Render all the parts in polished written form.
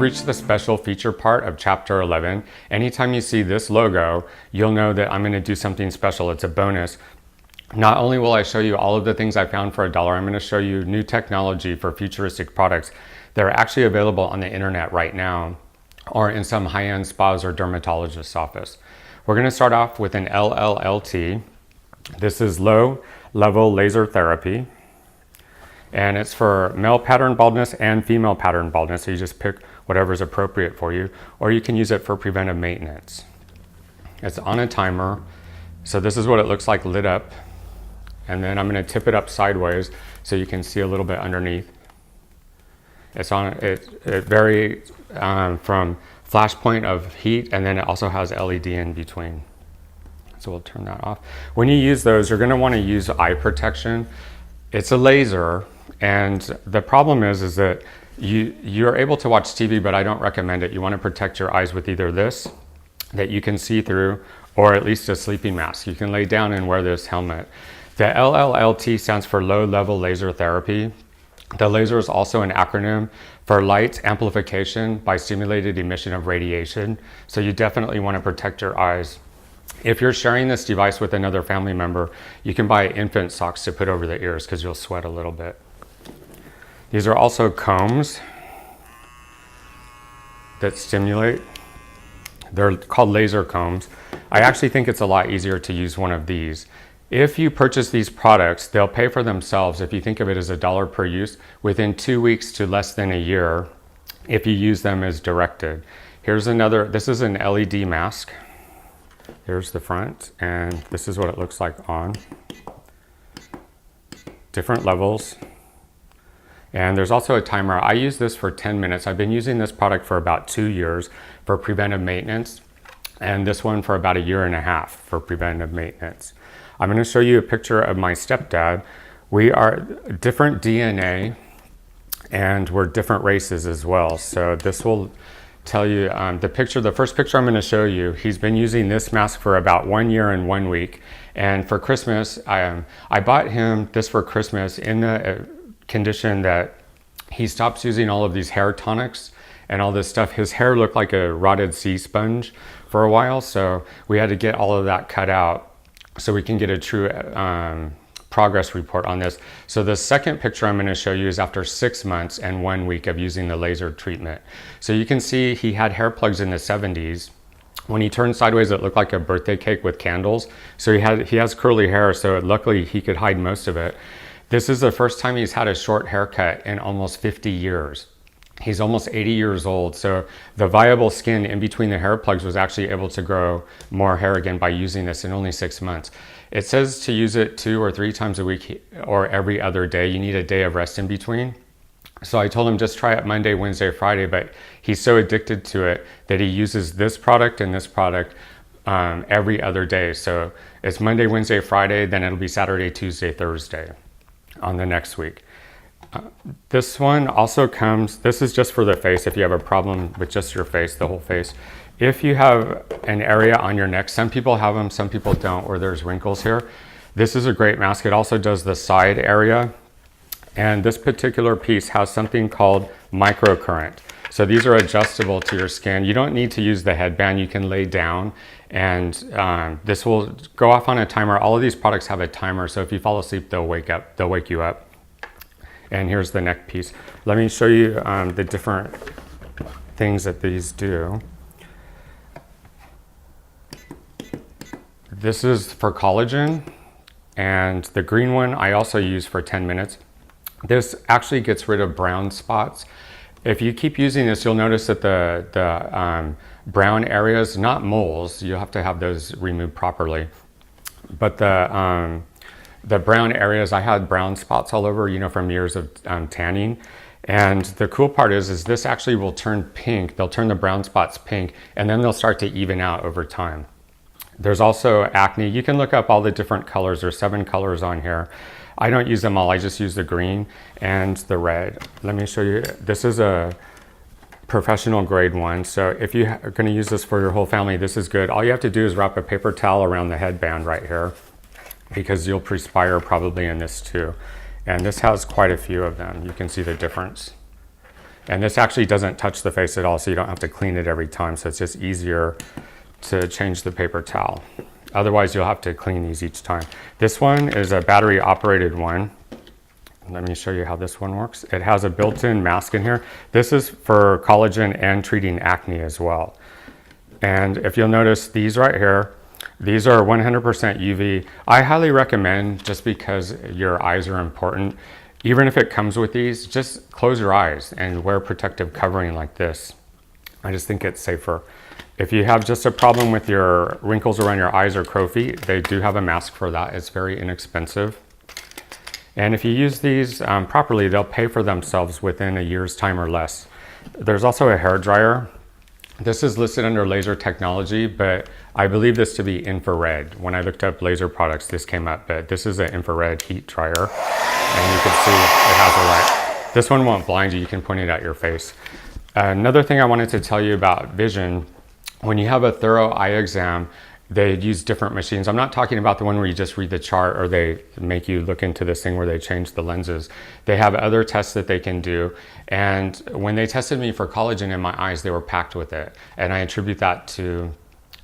reached the special feature part of chapter 11. Anytime you see this logo, you'll know that I'm going to do something special. It's a bonus. Not only will I show you all of the things I found for $1, I'm going to show you new technology for futuristic products that are actually available on the internet right now or in some high-end spas or dermatologist's office. We're going to start off with an LLLT. This is low-level laser therapy, and it's for male pattern baldness and female pattern baldness, so you just pick whatever is appropriate for you, or you can use it for preventive maintenance. It's on a timer, so this is what it looks like lit up, and then I'm going to tip it up sideways so you can see a little bit underneath. It's on it varies from flash point of heat, and then it also has LED in between. So we'll turn that off. When you use those, you're going to want to use eye protection. It's a laser, and the problem is that you're able to watch TV, but I don't recommend it. You want to protect your eyes with either this that you can see through, or at least a sleeping mask. You can lay down and wear this helmet. The LLLT stands for low level laser therapy. The laser is also an acronym for light amplification by stimulated emission of radiation. So you definitely want to protect your eyes. If you're sharing this device with another family member, you can buy infant socks to put over the ears because you'll sweat a little bit. These are also combs that stimulate. They're called laser combs. I actually think it's a lot easier to use one of these. If you purchase these products, they'll pay for themselves if you think of it as $1 per use within 2 weeks to less than a year if you use them as directed. Here's another, this is an LED mask. Here's the front, and this is what it looks like on. Different levels. And there's also a timer. I use this for 10 minutes. I've been using this product for about 2 years for preventive maintenance, and this one for about 1.5 years for preventive maintenance. I'm going to show you a picture of my stepdad. We are different DNA, and we're different races as well. So this will tell you the first picture I'm going to show you, he's been using this mask for about 1 year and 1 week. And for Christmas, I bought him this for Christmas in the condition that he stops using all of these hair tonics and all this stuff. His hair looked like a rotted sea sponge for a while, so we had to get all of that cut out so we can get a true progress report on this. So the second picture I'm going to show you is after 6 months and 1 week of using the laser treatment. So you can see he had hair plugs in the 70s. When he turned sideways, it looked like a birthday cake with candles. So he has curly hair, so luckily he could hide most of it. This is the first time he's had a short haircut in almost 50 years. He's almost 80 years old, so the viable skin in between the hair plugs was actually able to grow more hair again by using this in only 6 months. It says to use it 2 or 3 times a week or every other day. You need a day of rest in between. So I told him just try it Monday, Wednesday, Friday, but he's so addicted to it that he uses this product and this product every other day. So it's Monday, Wednesday, Friday, then it'll be Saturday, Tuesday, Thursday on the next week. This one also comes, this is just for the face if you have a problem with just your face, the whole face. If you have an area on your neck, some people have them, some people don't, or there's wrinkles here. This is a great mask. It also does the side area. And this particular piece has something called microcurrent. So these are adjustable to your skin. You don't need to use the headband. You can lay down, and this will go off on a timer. All of these products have a timer, so if you fall asleep, they'll wake you up. And here's the neck piece. Let me show you the different things that these do. This is for collagen, and the green one I also use for 10 minutes. This actually gets rid of brown spots. If you keep using this, you'll notice that the brown areas, not moles, you'll have to have those removed properly, but the brown areas, I had brown spots all over, from years of tanning. And the cool part is this actually will turn pink. They'll turn the brown spots pink, and then they'll start to even out over time. There's also acne. You can look up all the different colors. There's 7 colors on here. I don't use them all. I just use the green and the red. Let me show you. This is a professional grade one. So if you are going to use this for your whole family, this is good. All you have to do is wrap a paper towel around the headband right here, because you'll perspire probably in this too. And this has quite a few of them. You can see the difference. And this actually doesn't touch the face at all, so you don't have to clean it every time. So it's just easier to change the paper towel. Otherwise, you'll have to clean these each time. This one is a battery operated one. Let me show you how this one works. It has a built-in mask in here. This is for collagen and treating acne as well. And if you'll notice these right here, these are 100% UV. I highly recommend, just because your eyes are important, even if it comes with these, just close your eyes and wear protective covering like this. I just think it's safer. If you have just a problem with your wrinkles around your eyes or crow's feet, they do have a mask for that. It's very inexpensive. And if you use these properly, they'll pay for themselves within a year's time or less. There's also a hair dryer. This is listed under laser technology, but I believe this to be infrared. When I looked up laser products, this came up, but this is an infrared heat dryer. And you can see it has a light. This one won't blind you. You can point it at your face. Another thing I wanted to tell you about vision, when you have a thorough eye exam, they use different machines. I'm not talking about the one where you just read the chart or they make you look into this thing where they change the lenses. They have other tests that they can do. And when they tested me for collagen in my eyes, they were packed with it. And I attribute that to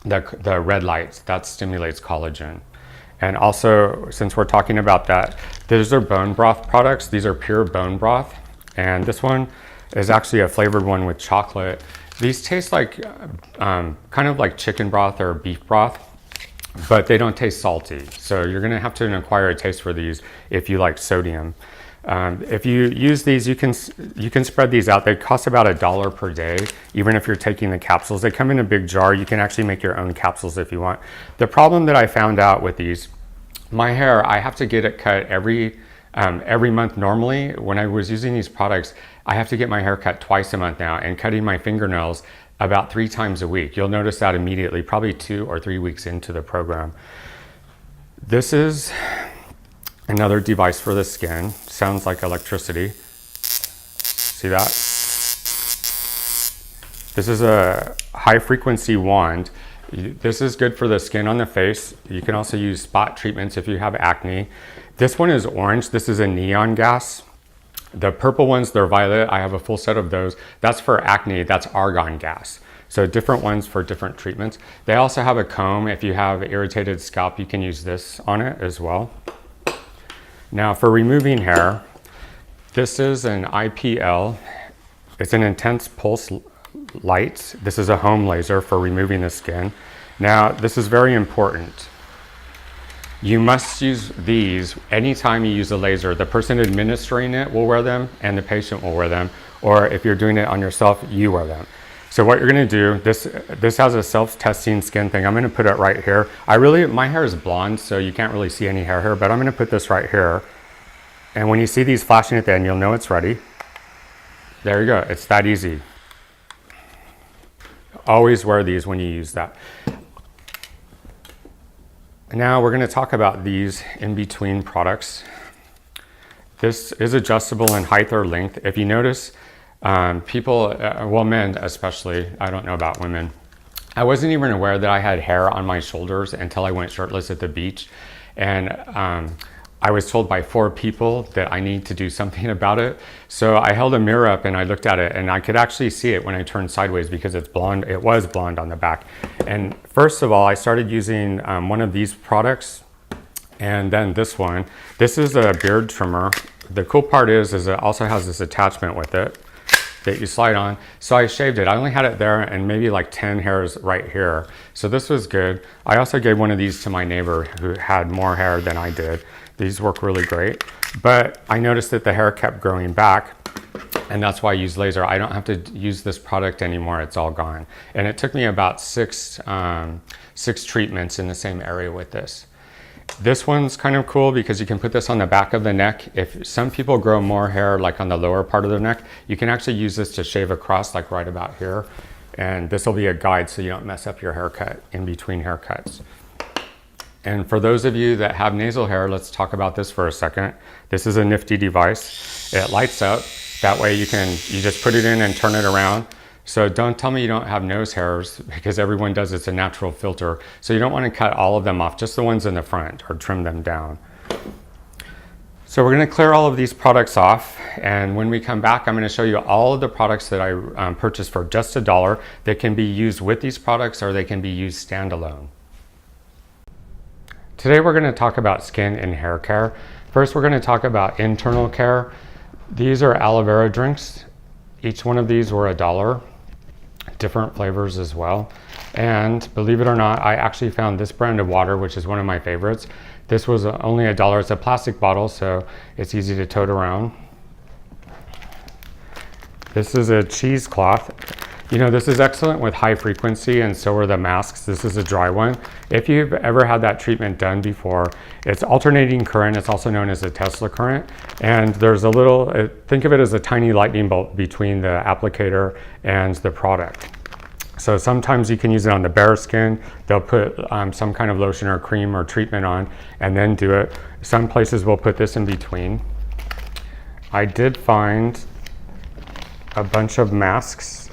the red light that stimulates collagen. And also, since we're talking about that, these are bone broth products. These are pure bone broth. And this one is actually a flavored one with chocolate. These taste like kind of like chicken broth or beef broth, but they don't taste salty. So you're gonna have to acquire a taste for these if you like sodium. If you use these, you can spread these out. They cost about $1 per day, even if you're taking the capsules. They come in a big jar. You can actually make your own capsules if you want. The problem that I found out with these, my hair, I have to get it cut every month normally. When I was using these products, I have to get my hair cut twice a month now, and cutting my fingernails about 3 times a week. You'll notice that immediately, probably 2 or 3 weeks into the program. This is another device for the skin. Sounds like electricity. See that? This is a high frequency wand. This is good for the skin on the face. You can also use spot treatments if you have acne. This one is orange. This is a neon gas. The purple ones, they're violet. I have a full set of those. That's for acne. That's argon gas. So different ones for different treatments. They also have a comb. If you have irritated scalp, you can use this on it as well. Now for removing hair, this is an IPL. It's an intense pulse light. This is a home laser for removing the skin. Now, this is very important. You must use these anytime you use a laser. The person administering it will wear them and the patient will wear them. Or if you're doing it on yourself, you wear them. So what you're gonna do, this has a self-testing skin thing. I'm gonna put it right here. My hair is blonde, so you can't really see any hair here, but I'm gonna put this right here. And when you see these flashing at the end, you'll know it's ready. There you go, it's that easy. Always wear these when you use that. Now we're going to talk about these in-between products. This is adjustable in height or length. If you notice, people, well, men especially, I don't know about women, I wasn't even aware that I had hair on my shoulders until I went shirtless at the beach. And I was told by 4 people that I need to do something about it. So I held a mirror up and I looked at it, and I could actually see it when I turned sideways because it's blonde. It was blonde on the back. And first of all, I started using one of these products, and then this one. This is a beard trimmer. The cool part is it also has this attachment with it that you slide on. So I shaved it. I only had it there and maybe like 10 hairs right here. So this was good. I also gave one of these to my neighbor who had more hair than I did. These work really great, but I noticed that the hair kept growing back, and that's why I use laser. I don't have to use this product anymore. It's all gone. And it took me about six treatments in the same area with this. This one's kind of cool because you can put this on the back of the neck. If some people grow more hair like on the lower part of their neck, you can actually use this to shave across, like right about here. And this will be a guide so you don't mess up your haircut in between haircuts. And for those of you that have nasal hair, let's talk about this for a second. This is a nifty device. It lights up. That way you just put it in and turn it around. So don't tell me you don't have nose hairs, because everyone does. It's a natural filter. So you don't want to cut all of them off, just the ones in the front, or trim them down. So we're going to clear all of these products off, and when we come back I'm going to show you all of the products that I purchased for just $1 that can be used with these products or they can be used standalone. Today we're going to talk about skin and hair care. First we're going to talk about internal care. These are aloe vera drinks. Each one of these were $1, different flavors as well. And believe it or not, I actually found this brand of water, which is one of my favorites. This was only $1. It's a plastic bottle, so it's easy to tote around. This is a cheesecloth. You know, this is excellent with high frequency, and so are the masks. This is a dry one. If you've ever had that treatment done before, it's alternating current. It's also known as a Tesla current. And there's a little, think of it as a tiny lightning bolt between the applicator and the product. So sometimes you can use it on the bare skin. They'll put some kind of lotion or cream or treatment on and then do it. Some places will put this in between. I did find a bunch of masks,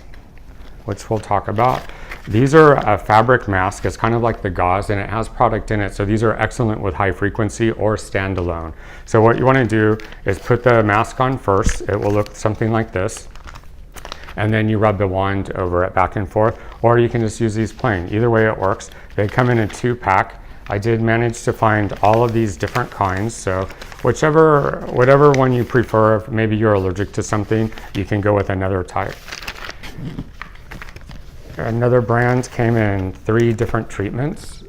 which we'll talk about. These are a fabric mask. It's kind of like the gauze, and it has product in it. So these are excellent with high frequency or standalone. So what you want to do is put the mask on first. It will look something like this. And then you rub the wand over it back and forth, or you can just use these plain. Either way it works. They come in a 2-pack. I did manage to find all of these different kinds, so whatever one you prefer. If maybe you're allergic to something, you can go with another type. Another brand came in 3 different treatments.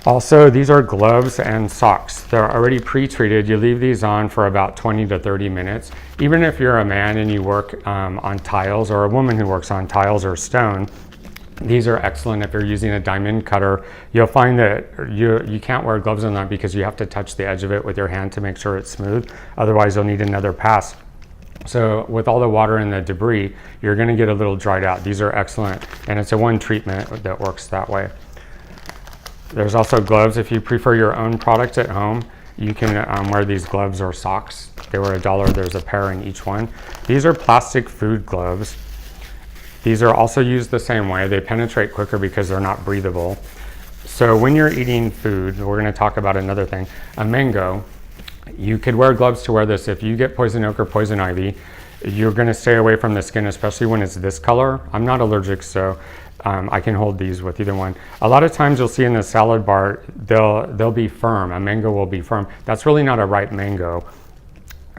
Also, these are gloves and socks. They're already pre-treated. You leave these on for about 20 to 30 minutes. Even if you're a man and you work on tiles, or a woman who works on tiles or stone, these are excellent. If you're using a diamond cutter, you'll find that you can't wear gloves on that because you have to touch the edge of it with your hand to make sure it's smooth. Otherwise, you'll need another pass. So with all the water and the debris, you're going to get a little dried out. These are excellent, and it's a one treatment that works that way. There's also gloves. If you prefer your own product at home, you can wear these gloves or socks. They were $1. There's a pair in each one. These are plastic food gloves. These are also used the same way. They penetrate quicker because they're not breathable. So when you're eating food, we're going to talk about another thing, a mango. You could wear gloves to wear this. If you get poison oak or poison ivy, you're going to stay away from the skin, especially when it's this color. I'm not allergic, so I can hold these with either one. A lot of times you'll see in the salad bar, they'll be firm. A mango will be firm. That's really not a ripe mango.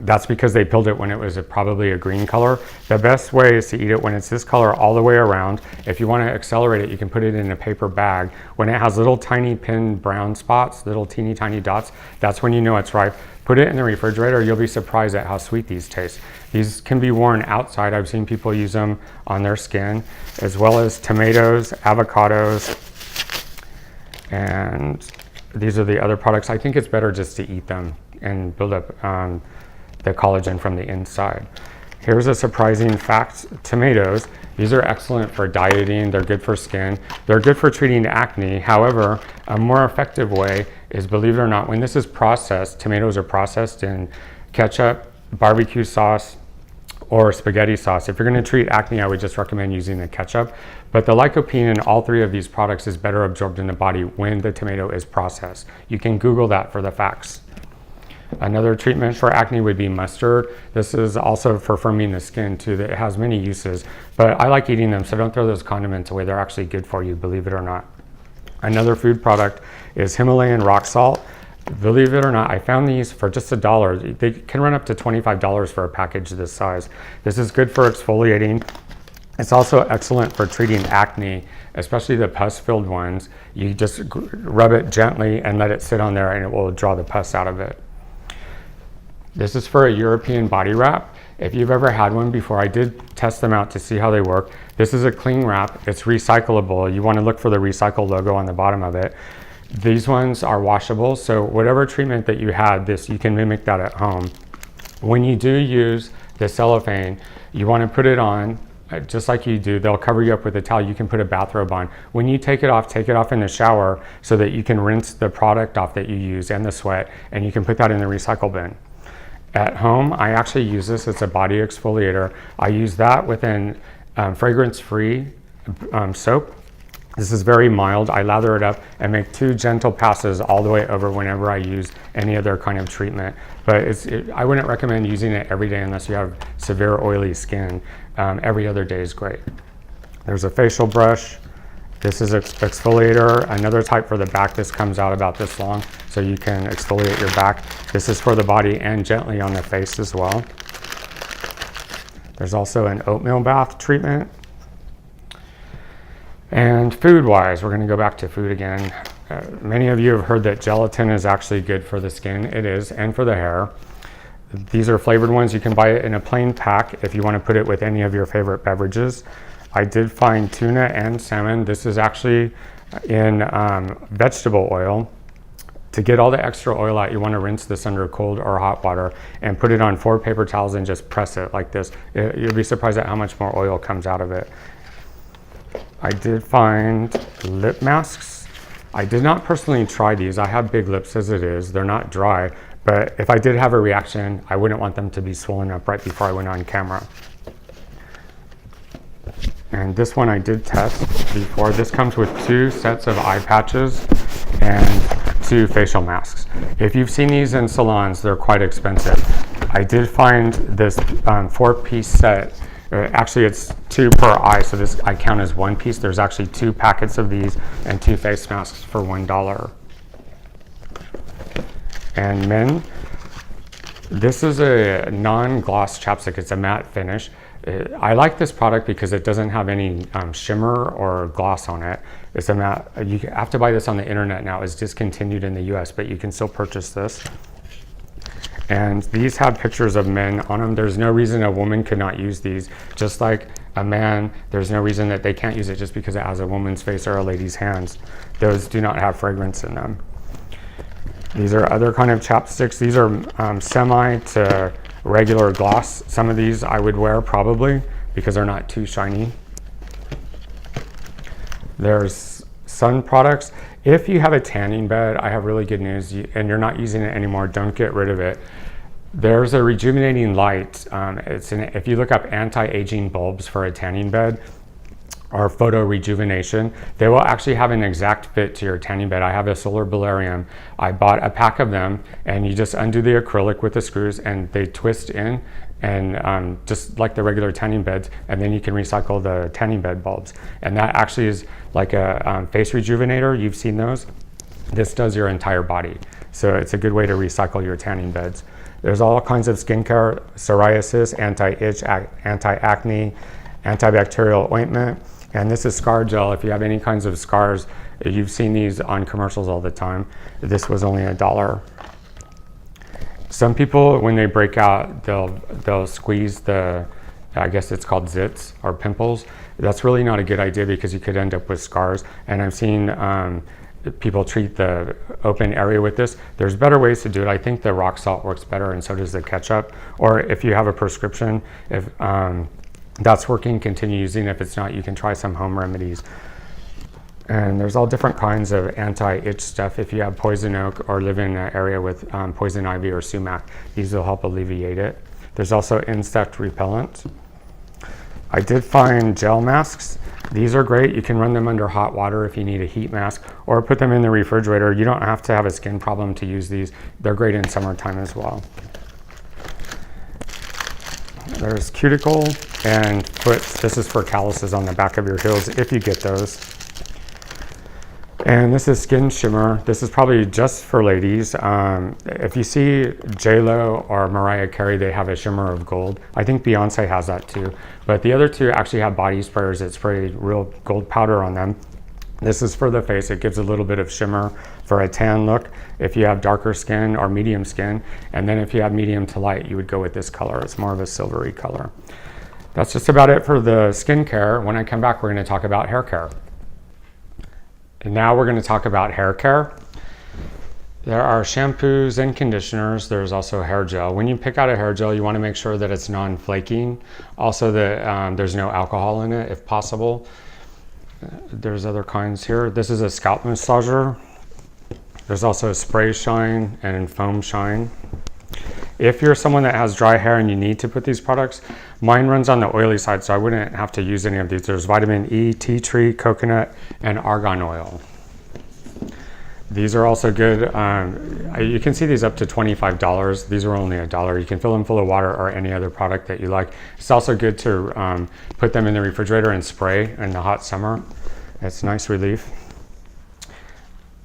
That's because they peeled it when it was probably a green color. The best way is to eat it when it's this color all the way around. If you want to accelerate it, you can put it in a paper bag. When it has little tiny pin brown spots, little teeny tiny dots, that's when you know it's ripe. Put it in the refrigerator. You'll be surprised at how sweet these taste. These can be worn outside. I've seen people use them on their skin, as well as tomatoes, avocados, and these are the other products. I think it's better just to eat them and build up the collagen from the inside. Here's a surprising fact. Tomatoes, these are excellent for dieting. They're good for skin. They're good for treating acne. However, a more effective way is, believe it or not, when this is processed, tomatoes are processed in ketchup, barbecue sauce, or spaghetti sauce. If you're going to treat acne, I would just recommend using the ketchup. But the lycopene in all 3 of these products is better absorbed in the body when the tomato is processed. You can Google that for the facts. Another treatment for acne would be mustard. This is also for firming the skin too. It has many uses, but I like eating them, so don't throw those condiments away. They're actually good for you, believe it or not. Another food product is Himalayan rock salt. Believe it or not, I found these for just $1. They can run up to $25 for a package this size. This is good for exfoliating. It's also excellent for treating acne, especially the pus-filled ones. You just rub it gently and let it sit on there, and it will draw the pus out of it. This is for a European body wrap. If you've ever had one before, I did test them out to see how they work. This is a cling wrap. It's recyclable. You want to look for the recycle logo on the bottom of it. These ones are washable, so whatever treatment that you had, you can mimic that at home. When you do use the cellophane, you want to put it on just like you do. They'll cover you up with a towel. You can put a bathrobe on. When you take it off in the shower so that you can rinse the product off that you use and the sweat, and you can put that in the recycle bin. At home, I actually use this. It's a body exfoliator. I use that with an fragrance-free soap. This is very mild. I lather it up and make 2 gentle passes all the way over whenever I use any other kind of treatment. But I wouldn't recommend using it every day unless you have severe oily skin. Every other day is great. There's a facial brush. This is an exfoliator, another type for the back. This comes out about this long, so you can exfoliate your back. This is for the body and gently on the face as well. There's also an oatmeal bath treatment. And food-wise, we're going to go back to food again. Many of you have heard that gelatin is actually good for the skin. It is, and for the hair. These are flavored ones. You can buy it in a plain pack if you want to put it with any of your favorite beverages. I did find tuna and salmon. This is actually in vegetable oil. To get all the extra oil out, you want to rinse this under cold or hot water and put it on 4 paper towels and just press it like this. You'll be surprised at how much more oil comes out of it. I did find lip masks. I did not personally try these. I have big lips as it is. They're not dry, but if I did have a reaction, I wouldn't want them to be swollen up right before I went on camera. And this one I did test before. This comes with 2 sets of eye patches and 2 facial masks. If you've seen these in salons, they're quite expensive. I did find this 4-piece set. Actually, it's 2 per eye, so this I count as 1 piece. There's actually 2 packets of these and 2 face masks for $1. And men, this is a non-gloss chapstick. It's a matte finish. I like this product because it doesn't have any shimmer or gloss on it. It's a matte. You have to buy this on the internet now. It's discontinued in the US, but you can still purchase this. And these have pictures of men on them. There's no reason a woman could not use these. Just like a man, there's no reason that they can't use it just because it has a woman's face or a lady's hands. Those do not have fragrance in them. These are other kind of chapsticks. These are semi to regular gloss. Some of these I would wear probably because they're not too shiny. There's sun products. If you have a tanning bed, I have really good news, and you're not using it anymore, don't get rid of it. There's a rejuvenating light. If you look up anti-aging bulbs for a tanning bed or photo rejuvenation, they will actually have an exact fit to your tanning bed. I have a solar Blair. I bought a pack of them, and you just undo the acrylic with the screws and they twist in, and just like the regular tanning beds, and then you can recycle the tanning bed bulbs. And that actually is like a face rejuvenator. You've seen those. This does your entire body. So it's a good way to recycle your tanning beds. There's all kinds of skincare: psoriasis, anti-itch, anti-acne, antibacterial ointment. And this is scar gel. If you have any kinds of scars, you've seen these on commercials all the time. This was only $1. Some people, when they break out, they'll squeeze the, I guess it's called zits or pimples. That's really not a good idea because you could end up with scars. And I've seen people treat the open area with this. There's better ways to do it. I think the rock salt works better, and so does the ketchup. Or if you have a prescription, if that's working, continue using. If it's not, you can try some home remedies. And there's all different kinds of anti-itch stuff. If you have poison oak or live in an area with poison ivy or sumac, these will help alleviate it. There's also insect repellent. I did find gel masks. These are great. You can run them under hot water if you need a heat mask, or put them in the refrigerator. You don't have to have a skin problem to use these. They're great in summertime as well. There's cuticle and foot. This is for calluses on the back of your heels if you get those. And this is skin shimmer. This is probably just for ladies. If you see J-Lo or Mariah Carey, they have a shimmer of gold. I think Beyonce has that too. But the other two actually have body sprayers that spray real gold powder on them. This is for the face. It gives a little bit of shimmer for a tan look if you have darker skin or medium skin. And then if you have medium to light, you would go with this color. It's more of a silvery color. That's just about it for the skincare. When I come back, we're going to talk about hair care. And now we're going to talk about hair care. There are shampoos and conditioners. There's also hair gel. When you pick out a hair gel, you want to make sure that it's non-flaking. Also that there's no alcohol in it if possible. There's other kinds here. This is a scalp massager. There's also a spray shine and foam shine. If you're someone that has dry hair and you need to put these products, mine runs on the oily side, so I wouldn't have to use any of these. There's vitamin E, tea tree, coconut, and argan oil. These are also good. You can see these up to $25. These are only $1. You can fill them full of water or any other product that you like. It's also good to put them in the refrigerator and spray in the hot summer. It's nice relief.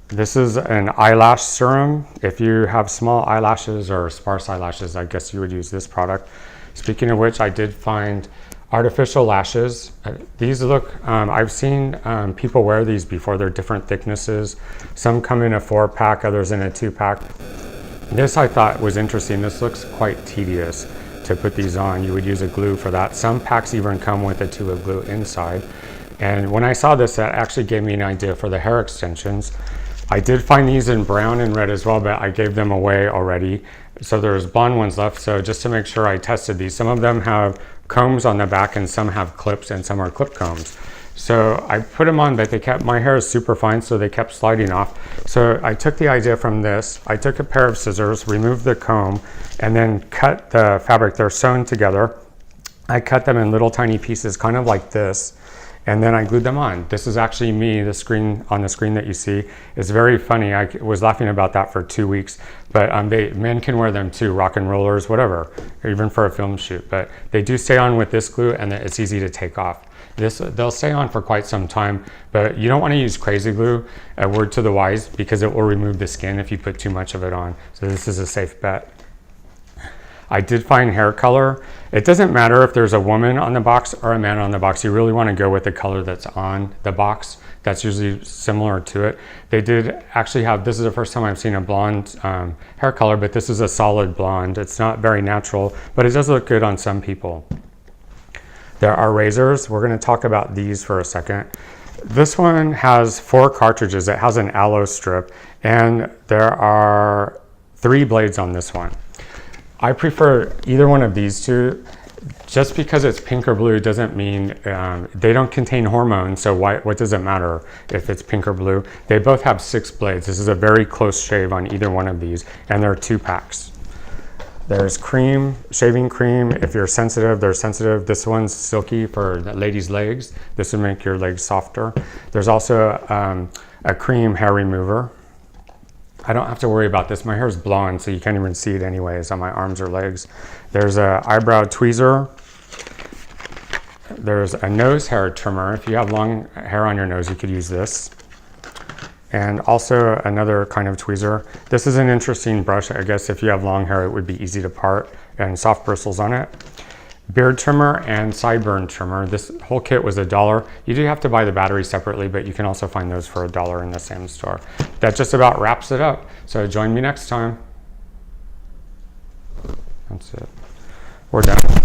This is an eyelash serum. If you have small eyelashes or sparse eyelashes, I guess you would use this product. Speaking of which, I did find artificial lashes. These look, I've seen people wear these before. They're different thicknesses. Some come in a 4-pack, others in a 2-pack. This I thought was interesting. This looks quite tedious to put these on. You would use a glue for that. Some packs even come with a tube of glue inside. And when I saw this, that actually gave me an idea for the hair extensions. I did find these in brown and red as well, but I gave them away already. So there's blonde ones left. So just to make sure, I tested these. Some of them have combs on the back and some have clips and some are clip combs. So I put them on, but they kept, my hair is super fine, so they kept sliding off. So I took the idea from this. I took a pair of scissors, removed the comb, and then cut the fabric. They're sewn together. I cut them in little tiny pieces, kind of like this. And then I glued them on. This is actually me, the screen on the screen that you see. It's very funny. I was laughing about that for 2 weeks, but men can wear them too, rock and rollers, whatever, even for a film shoot. But they do stay on with this glue, and it's easy to take off. They'll stay on for quite some time, but you don't want to use crazy glue, a word to the wise, because it will remove the skin if you put too much of it on. So this is a safe bet. I did find hair color. It doesn't matter if there's a woman on the box or a man on the box. You really want to go with the color that's on the box. That's usually similar to it. They did actually have, this is the first time I've seen a blonde hair color, but this is a solid blonde. It's not very natural, but it does look good on some people. There are razors. We're going to talk about these for a second. This one has 4 cartridges. It has an aloe strip, and there are 3 blades on this one. I prefer either one of these two. Just because it's pink or blue doesn't mean they don't contain hormones, so what does it matter if it's pink or blue? They both have 6 blades. This is a very close shave on either one of these, and there are 2 packs. There's cream, shaving cream. If you're sensitive, they're sensitive. This one's silky for the ladies' legs. This would make your legs softer. There's also a cream hair remover. I don't have to worry about this. My hair is blonde, so you can't even see it anyways on my arms or legs. There's an eyebrow tweezer. There's a nose hair trimmer. If you have long hair on your nose, you could use this. And also another kind of tweezer. This is an interesting brush. I guess if you have long hair, it would be easy to part, and soft bristles on it. Beard trimmer and sideburn trimmer. This whole kit was $1. You do have to buy the battery separately, but you can also find those for $1 in the same store. That just about wraps it up. So join me next time. That's it. We're done.